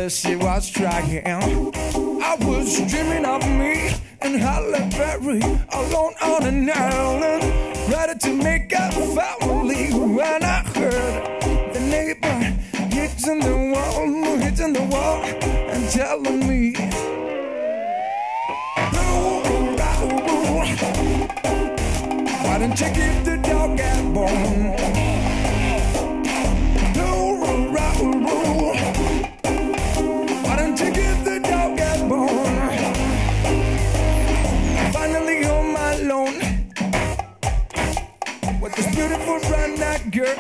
where she was trying. I was dreaming of me in Halle Berry, alone on an island, ready to make a family. When I heard the neighbor hitting the wall, and telling me, why don't you give the dog a bone? Why don't you give the dog a bone? Finally home alone with this beautiful redneck girl,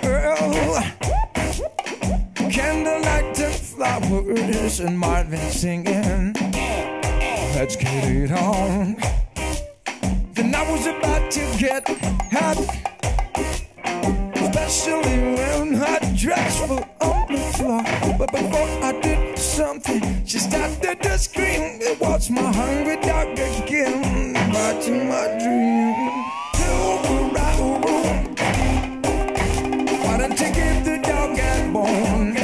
candlelight and flowers, and Marvin singing, let's get it on. Then I was about to get hot, especially when her dress fell on the floor. But before I did something, she started to scream. It was my hungry dog again, back to my dream. Why don't you give the dog a bone?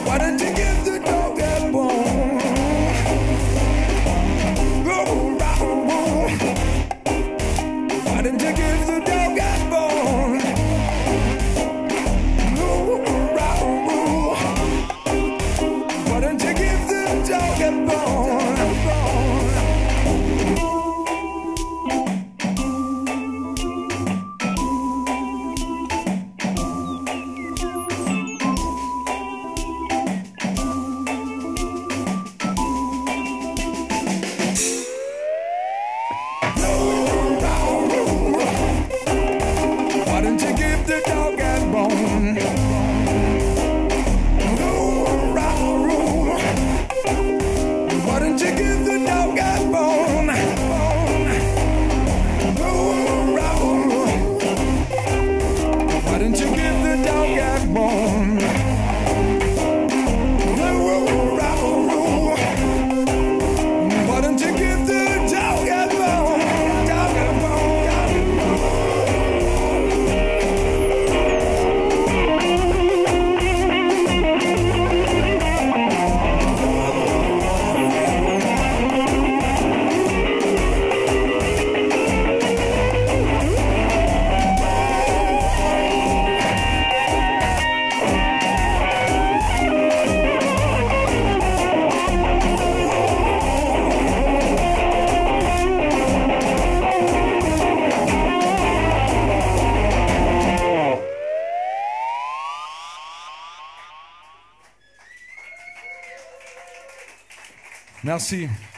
Why don't you give the dog a bone? Why don't you give the dog a bone? Why don't you give the dog a bone? Why don't you give the dog a bone? Why don't you give the dog a bone? Why don't you give the dog a bone? Why don't you give the dog a bone? Dog a bone, dog a bone. Merci.